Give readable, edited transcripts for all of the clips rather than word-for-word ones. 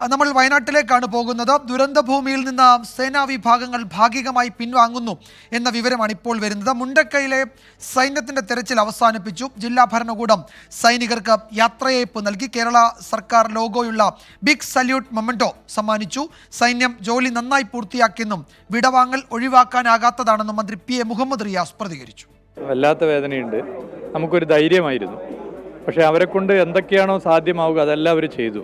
നമ്മൾ വയനാട്ടിലേക്കാണ് പോകുന്നത്. ദുരന്തഭൂമിയിൽ നിന്ന് സേനാ വിഭാഗങ്ങൾ ഭാഗികമായി പിൻവാങ്ങുന്നു എന്ന വിവരമാണ് ഇപ്പോൾ വരുന്നത്. മുണ്ടക്കയിലെ സൈന്യത്തിന്റെ തെരച്ചിൽ അവസാനിപ്പിച്ചു. ജില്ലാ ഭരണകൂടം സൈനികർക്ക് യാത്രയയപ്പ് നൽകി. കേരള സർക്കാർ ലോഗോയുള്ള ബിഗ് സല്യൂട്ട് മൊമെന്റോ സമ്മാനിച്ചു. സൈന്യം ജോലി നന്നായി പൂർത്തിയാക്കിയെന്നും വിടവാങ്ങൽ ഒഴിവാക്കാനാകാത്തതാണെന്നും മന്ത്രി പി എ മുഹമ്മദ് റിയാസ് പ്രതികരിച്ചു. വല്ലാത്ത വേദനയുണ്ട്. നമുക്കൊരു ധൈര്യമായിരുന്നു, പക്ഷേ അവരെ കൊണ്ട് എന്തൊക്കെയാണോ സാധ്യമാവുക അതെല്ലാം അവർ ചെയ്തു.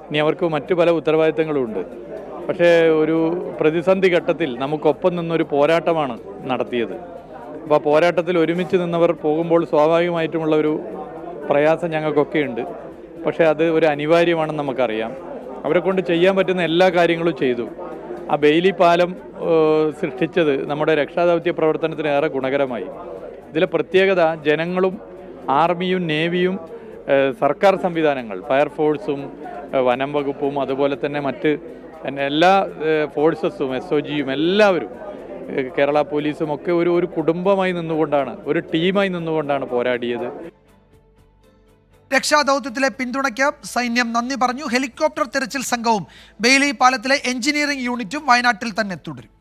ഇനി അവർക്ക് മറ്റു പല ഉത്തരവാദിത്തങ്ങളുമുണ്ട്. പക്ഷേ ഒരു പ്രതിസന്ധി ഘട്ടത്തിൽ നമുക്കൊപ്പം നിന്നൊരു പോരാട്ടമാണ് നടത്തിയത്. അപ്പോൾ ആ പോരാട്ടത്തിൽ ഒരുമിച്ച് നിന്നവർ പോകുമ്പോൾ സ്വാഭാവികമായിട്ടുമുള്ള ഒരു പ്രയാസം ഞങ്ങൾക്കൊക്കെ ഉണ്ട്. പക്ഷേ അത് ഒരു അനിവാര്യമാണെന്ന് നമുക്കറിയാം. അവരെ കൊണ്ട് ചെയ്യാൻ പറ്റുന്ന എല്ലാ കാര്യങ്ങളും ചെയ്തു. ആ ബെയിലി പാലം സൃഷ്ടിച്ചത് നമ്മുടെ രക്ഷാദൗത്യ പ്രവർത്തനത്തിന് ഏറെ ഗുണകരമായി. ഇതിലെ പ്രത്യേകത ജനങ്ങളും ആർമിയും നേവിയും സർക്കാർ സംവിധാനങ്ങൾ, ഫയർഫോഴ്സും വനം വകുപ്പും അതുപോലെ തന്നെ മറ്റ് എല്ലാ ഫോഴ്സസും SOGയും എല്ലാവരും കേരള പോലീസും ഒക്കെ ഒരു കുടുംബമായി നിന്നുകൊണ്ടാണ്, ഒരു ടീമായി നിന്നുകൊണ്ടാണ് പോരാടിയത്. രക്ഷാദൗത്യത്തിലെ പിന്തുണയ്ക്ക് സൈന്യം നന്ദി പറഞ്ഞു. ഹെലികോപ്റ്റർ തെരച്ചിൽ സംഘവും ബെയിലി പാലത്തിലെ എഞ്ചിനീയറിംഗ് യൂണിറ്റും വയനാട്ടിൽ തന്നെ തുടരും.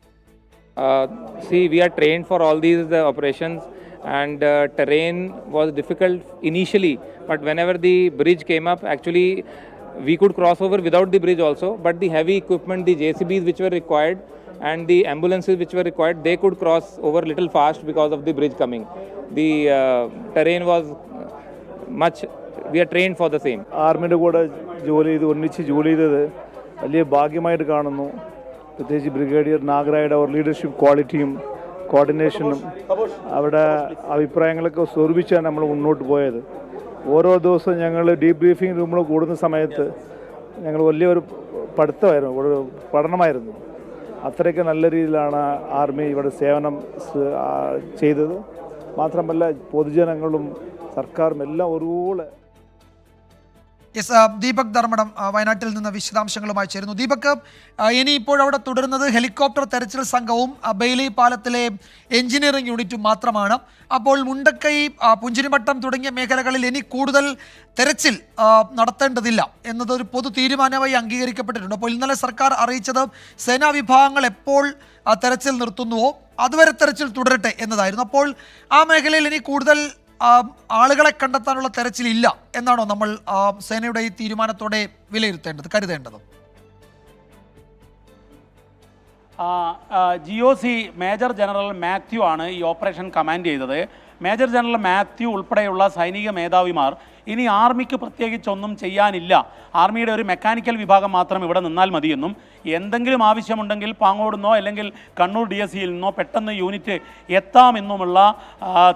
We are trained for all these operations and terrain was difficult initially, but whenever the bridge came up, actually we could cross over without the bridge also, but the heavy equipment, the JCBs which were required and the ambulances which were required, they could cross over little fast because of the bridge coming. The terrain was much, we are trained for the same. ആർമിയുടെ കൂടെ ഒന്നിച്ച് ജോലി ചെയ്തത് വലിയ ഭാഗ്യമായിട്ട് കാണുന്നു. പ്രത്യേകിച്ച് brigadier നാഗരായുടെ അവർ leadership ക്വാളിറ്റിയും കോർഡിനേഷനും അവരുടെ അഭിപ്രായങ്ങളൊക്കെ സ്വരൂപിച്ചാണ് നമ്മൾ മുന്നോട്ട് പോയത്. ഓരോ ദിവസവും ഞങ്ങൾ ഡീബ്രീഫിംഗ് റൂമിൽ കൂടുന്ന സമയത്ത് ഞങ്ങൾ വലിയൊരു പഠനമായിരുന്നു. അത്രയ്ക്ക് നല്ല രീതിയിലാണ് ആർമി ഇവിടെ സേവനം ചെയ്തത്. മാത്രമല്ല പൊതുജനങ്ങളും സർക്കാരും എല്ലാം ഒരുപോലെ. ദീപക് ധർമ്മടം വയനാട്ടിൽ നിന്ന് വിശദാംശങ്ങളുമായി ചേരുന്നു. ദീപക്, ഇനി ഇപ്പോഴവിടെ തുടരുന്നത് ഹെലികോപ്റ്റർ തെരച്ചിൽ സംഘവും ബെയിലി പാലത്തിലെ എഞ്ചിനീയറിംഗ് യൂണിറ്റും മാത്രമാണ്. അപ്പോൾ മുണ്ടക്കൈ, പുഞ്ചിരിമട്ടം തുടങ്ങിയ മേഖലകളിൽ ഇനി കൂടുതൽ തെരച്ചിൽ നടത്തേണ്ടതില്ല എന്നതൊരു പൊതു തീരുമാനമായി അംഗീകരിക്കപ്പെട്ടിട്ടുണ്ട്. അപ്പോൾ ഇന്നലെ സർക്കാർ അറിയിച്ചത് സേനാ വിഭാഗങ്ങൾ എപ്പോൾ തെരച്ചിൽ നിർത്തുന്നുവോ അതുവരെ തെരച്ചിൽ തുടരട്ടെ എന്നതായിരുന്നു. അപ്പോൾ ആ മേഖലയിൽ ഇനി കൂടുതൽ ആളുകളെ കണ്ടെത്താനുള്ള തെരച്ചിലില്ല എന്നാണോ നമ്മൾ സേനയുടെ ഈ തീരുമാനത്തോടെ കരുതേണ്ടത്? GOC മേജർ ജനറൽ മാത്യു ആണ് ഈ ഓപ്പറേഷൻ കമാൻഡ് ചെയ്തത്. മേജർ ജനറൽ മാത്യു ഉൾപ്പെടെയുള്ള സൈനിക മേധാവിമാർ ഇനി ആർമിക്ക് പ്രത്യേകിച്ചൊന്നും ചെയ്യാനില്ല, ആർമിയുടെ ഒരു മെക്കാനിക്കൽ വിഭാഗം മാത്രം ഇവിടെ നിന്നാൽ മതിയെന്നും എന്തെങ്കിലും ആവശ്യമുണ്ടെങ്കിൽ പാങ്ങോടുന്നോ അല്ലെങ്കിൽ കണ്ണൂർ DSCയിൽ നിന്നോ പെട്ടെന്ന് യൂണിറ്റ് എത്താമെന്നുമുള്ള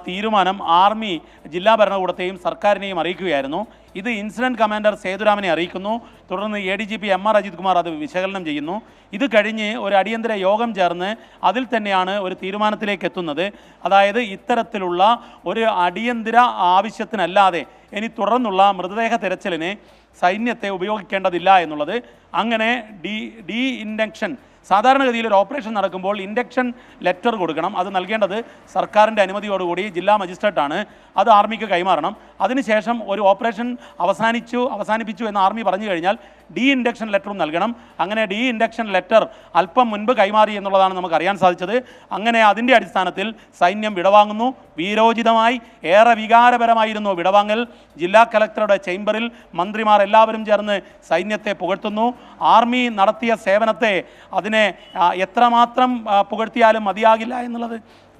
തീരുമാനം ആർമി ജില്ലാ ഭരണകൂടത്തെയും സർക്കാരിനെയും അറിയിക്കുകയായിരുന്നു. ഇത് ഇൻസിഡൻറ്റ് കമാൻഡർ സേതുരാമനെ അറിയിക്കുന്നു. തുടർന്ന് ADGP MR അജിത് കുമാർ അത് വിശകലനം ചെയ്യുന്നു. ഇത് കഴിഞ്ഞ് ഒരു അടിയന്തര യോഗം ചേർന്ന് അതിൽ തന്നെയാണ് ഒരു തീരുമാനത്തിലേക്ക് എത്തുന്നത്. അതായത് ഇത്തരത്തിലുള്ള ഒരു അടിയന്തര ആവശ്യത്തിനല്ലാതെ ഇനി തുടർന്നുള്ള മൃതദേഹ തിരച്ചിലിന് സൈന്യത്തെ ഉപയോഗിക്കേണ്ടതില്ല എന്നുള്ളത്. അങ്ങനെ ഡി ഇൻഡക്ഷൻ, സാധാരണഗതിയിൽ ഒരു ഓപ്പറേഷൻ നടക്കുമ്പോൾ ഇൻഡക്ഷൻ ലെറ്റർ കൊടുക്കണം. അത് നൽകേണ്ടത് സർക്കാരിൻ്റെ അനുമതിയോടുകൂടി ജില്ലാ മജിസ്ട്രേറ്റാണ്. അത് ആർമിക്ക് കൈമാറണം. അതിനുശേഷം ഒരു ഓപ്പറേഷൻ അവസാനിപ്പിച്ചു എന്ന് ആർമി പറഞ്ഞു കഴിഞ്ഞാൽ ഡി ഇൻഡക്ഷൻ ലെറ്ററും നൽകണം. അങ്ങനെ ഡി ഇൻഡക്ഷൻ ലെറ്റർ അല്പം മുൻപ് കൈമാറി എന്നുള്ളതാണ് നമുക്ക് അറിയാൻ സാധിച്ചത്. അങ്ങനെ അതിൻ്റെ അടിസ്ഥാനത്തിൽ സൈന്യം വിടവാങ്ങുന്നു. വീരോചിതമായി, ഏറെ വികാരപരമായിരുന്നു വിടവാങ്ങൽ. ജില്ലാ കലക്ടറുടെ ചേംബറിൽ മന്ത്രിമാർ എല്ലാവരും ചേർന്ന് സൈന്യത്തെ പുകഴ്ത്തുന്നു. ആർമി നടത്തിയ സേവനത്തെ അതിനെ എത്രമാത്രം പുകഴ്ത്തിയാലും മതിയാകില്ല എന്നുള്ളത്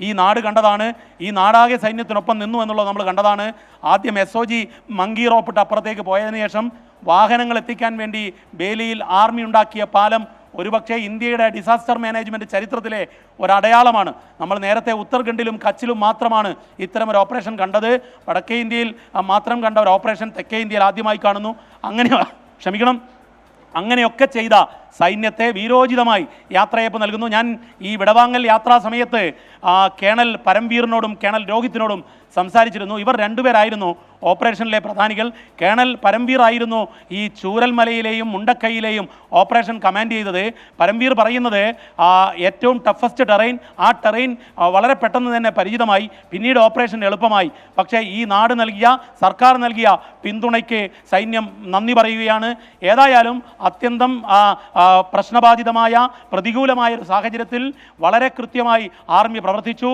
ഈ നാട് കണ്ടതാണ്. ഈ നാടാകെ സൈന്യത്തിനൊപ്പം നിന്നു എന്നുള്ളത് നമ്മൾ കണ്ടതാണ്. ആദ്യം SOG മങ്കി റോപ്പിട്ട് അപ്പുറത്തേക്ക് പോയതിനു ശേഷം വാഹനങ്ങൾ എത്തിക്കാൻ വേണ്ടി ബേലിയിൽ ആർമി ഉണ്ടാക്കിയ പാലം ഒരുപക്ഷെ ഇന്ത്യയുടെ ഡിസാസ്റ്റർ മാനേജ്മെൻറ്റ് ചരിത്രത്തിലെ ഒരടയാളമാണ്. നമ്മൾ നേരത്തെ ഉത്തർഖണ്ഡിലും കച്ചിലും മാത്രമാണ് ഇത്തരം ഒരു ഓപ്പറേഷൻ കണ്ടത്. വടക്കേ ഇന്ത്യയിൽ മാത്രം കണ്ട ഒരു ഓപ്പറേഷൻ തെക്കേ ഇന്ത്യയിൽ ആദ്യമായി കാണുന്നു. അങ്ങനെയൊക്കെ ചെയ്ത സൈന്യത്തെ വീരോചിതമായി യാത്രയപ്പ് നൽകുന്നു. ഞാൻ ഈ വിടവാങ്ങൽ യാത്രാ സമയത്ത് കേണൽ പരംവീറിനോടും കേണൽ രോഹിത്തിനോടും സംസാരിച്ചിരുന്നു. ഇവർ രണ്ടുപേരായിരുന്നു ഓപ്പറേഷനിലെ പ്രധാനികൾ. കേണൽ പരംവീർ ആയിരുന്നു ഈ ചൂരൽമലയിലെയും മുണ്ടക്കൈയിലെയും ഓപ്പറേഷൻ കമാൻഡ് ചെയ്തത്. പരംവീർ പറയുന്നത് ഏറ്റവും ടഫസ്റ്റ് ടെറൈൻ, ആ ടെറൈൻ വളരെ പെട്ടെന്ന് തന്നെ പരിചിതമായി, പിന്നീട് ഓപ്പറേഷൻ എളുപ്പമായി. പക്ഷേ ഈ നാട് നൽകിയ, സർക്കാർ നൽകിയ പിന്തുണയ്ക്ക് സൈന്യം നന്ദി പറയുകയാണ്. ഏതായാലും അത്യന്തം പ്രശ്നബാധിതമായ പ്രതികൂലമായ ഒരു സാഹചര്യത്തിൽ വളരെ കൃത്യമായി ആർമി പ്രവർത്തിച്ചു.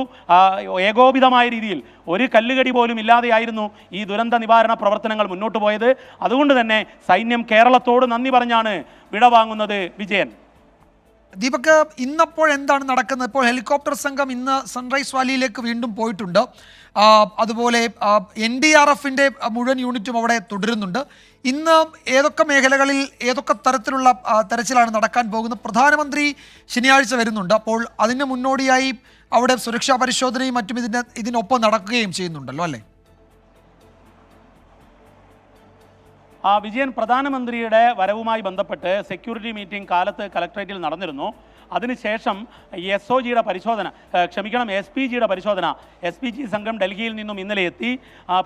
ഏകോപിതമായ രീതിയിൽ ഒരു കല്ലുകടി പോലും ഇല്ലാതെയായിരുന്നു ഈ ദുരന്ത നിവാരണ പ്രവർത്തനങ്ങൾ മുന്നോട്ട് പോയത്. അതുകൊണ്ട് തന്നെ സൈന്യം കേരളത്തോട് നന്ദി പറഞ്ഞാണ് വിടവാങ്ങുന്നത്. വിജയൻ, ദീപക്, ഇന്നപ്പോൾ എന്താണ് നടക്കുന്നത്? ഇപ്പോൾ ഹെലികോപ്റ്റർ സംഘം ഇന്ന് സൺറൈസ് വാലിയിലേക്ക് വീണ്ടും പോയിട്ടുണ്ട്. അതുപോലെ NDRFന്റെ മുഴുവൻ യൂണിറ്റും അവിടെ തുടരുന്നുണ്ട്. ഇന്ന് ഏതൊക്കെ മേഖലകളിൽ ഏതൊക്കെ തരത്തിലുള്ള തെരച്ചിലാണ് നടക്കാൻ പോകുന്നത്? പ്രധാനമന്ത്രി ശനിയാഴ്ച വരുന്നുണ്ട്. അപ്പോൾ അതിന് മുന്നോടിയായി അവിടെ സുരക്ഷാ പരിശോധനയും മറ്റും ഇതിനൊപ്പം നടക്കുകയും ചെയ്യുന്നുണ്ടല്ലോ, അല്ലേ? വിജയൻ, പ്രധാനമന്ത്രിയുടെ വരവുമായി ബന്ധപ്പെട്ട് സെക്യൂരിറ്റി മീറ്റിംഗ് കാലത്ത് കലക്ട്രേറ്റിൽ നടന്നിരുന്നു. അതിനുശേഷം SOGയുടെ പരിശോധന, SPGയുടെ പരിശോധന, SPG സംഘം ഡൽഹിയിൽ നിന്നും ഇന്നലെ എത്തി.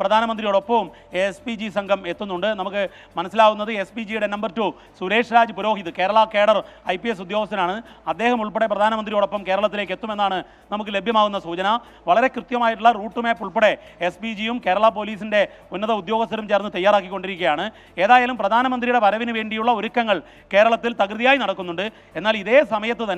പ്രധാനമന്ത്രിയോടൊപ്പവും SPG സംഘം എത്തുന്നുണ്ട്. നമുക്ക് മനസ്സിലാവുന്നത് SPGയുടെ number 2 Suresh Raj Purohit, Kerala cadre IPS ഉദ്യോഗസ്ഥനാണ്. അദ്ദേഹം ഉൾപ്പെടെ പ്രധാനമന്ത്രിയോടൊപ്പം കേരളത്തിലേക്ക് എത്തുമെന്നാണ് നമുക്ക് ലഭ്യമാകുന്ന സൂചന. വളരെ കൃത്യമായിട്ടുള്ള റൂട്ട് മാപ്പ് ഉൾപ്പെടെ SPGയും കേരള പോലീസിൻ്റെ ഉന്നത ഉദ്യോഗസ്ഥരും ചേർന്ന് തയ്യാറാക്കിക്കൊണ്ടിരിക്കുകയാണ്. ഏതായാലും പ്രധാനമന്ത്രിയുടെ വരവിന് വേണ്ടിയുള്ള ഒരുക്കങ്ങൾ കേരളത്തിൽ തകൃതിയായി നടക്കുന്നുണ്ട്. എന്നാൽ ഇതേ സമയത്ത് തന്നെ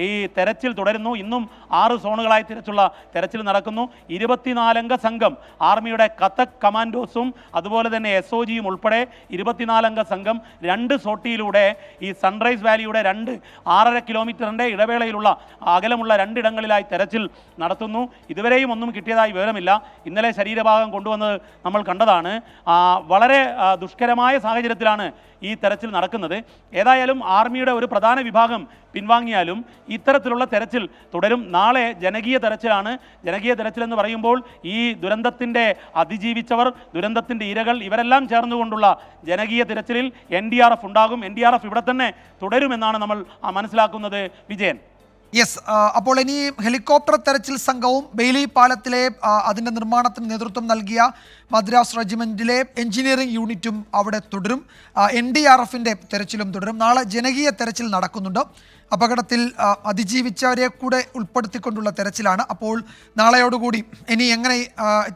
ഈ തെരച്ചിൽ തുടരുന്നു. ഇന്നും 6 സോണുകളായി തിരിച്ചുള്ള തെരച്ചിൽ നടക്കുന്നു. 24 അംഗ സംഘം ആർമിയുടെ കഥക് കമാൻഡോസും അതുപോലെ തന്നെ SOGയും ഉൾപ്പെടെ 24 അംഗ സംഘം 2 സോട്ടിയിലൂടെ ഈ സൺറൈസ് വാലിയുടെ 6.5 കിലോമീറ്ററിൻ്റെ ഇടവേളയിലുള്ള അകലമുള്ള 2 ഇടങ്ങളിലായി തെരച്ചിൽ നടത്തുന്നു. ഇതുവരെയും ഒന്നും കിട്ടിയതായി വിവരമില്ല. ഇന്നലെ ശരീരഭാഗം കൊണ്ടുവന്നത് നമ്മൾ കണ്ടതാണ്. വളരെ ദുഷ്കരമായ സാഹചര്യത്തിലാണ് ഈ തെരച്ചിൽ നടക്കുന്നത്. ഏതായാലും ആർമിയുടെ ഒരു പ്രധാന വിഭാഗം പിൻവാങ്ങിയാലും ഇത്തരത്തിലുള്ള തെരച്ചിൽ തുടരും. നാളെ ജനകീയ തെരച്ചിലാണ്. ജനകീയ തെരച്ചിലെന്ന് പറയുമ്പോൾ ഈ ദുരന്തത്തിൻ്റെ അതിജീവിച്ചവർ, ദുരന്തത്തിൻ്റെ ഇരകൾ, ഇവരെല്ലാം ചേർന്നുകൊണ്ടുള്ള ജനകീയ തിരച്ചിലിൽ NDRF ഉണ്ടാകും. NDRF ഇവിടെ തന്നെ തുടരുമെന്നാണ് നമ്മൾ മനസ്സിലാക്കുന്നത്. വിജയൻ, യെസ്, അപ്പോൾ ഇനി ഹെലികോപ്റ്റർ തെരച്ചിൽ സംഘവും ബെയിലി പാലത്തിലെ അതിൻ്റെ നിർമ്മാണത്തിന് നേതൃത്വം നൽകിയ മദ്രാസ് റെജിമെൻറ്റിലെ എഞ്ചിനീയറിംഗ് യൂണിറ്റും അവിടെ തുടരും. NDRFൻ്റെ തെരച്ചിലും തുടരും. നാളെ ജനകീയ തെരച്ചിൽ നടക്കുന്നുണ്ട്. അപകടത്തിൽ അതിജീവിച്ചവരെ കൂടെ ഉൾപ്പെടുത്തിക്കൊണ്ടുള്ള തെരച്ചിലാണ്. അപ്പോൾ നാളെയോടുകൂടി ഇനി എങ്ങനെ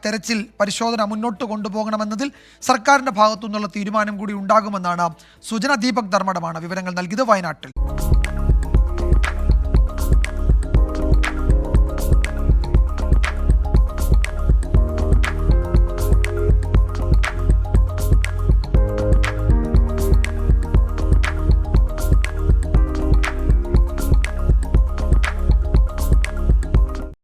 തെരച്ചിൽ പരിശോധന മുന്നോട്ട് കൊണ്ടുപോകണമെന്നതിൽ സർക്കാരിൻ്റെ ഭാഗത്തു നിന്നുള്ള തീരുമാനം കൂടി ഉണ്ടാകുമെന്നാണ് സൂചന. ദീപക് ധർമ്മടമാണ് വിവരങ്ങൾ നൽകിയത് വയനാട്ടിൽ.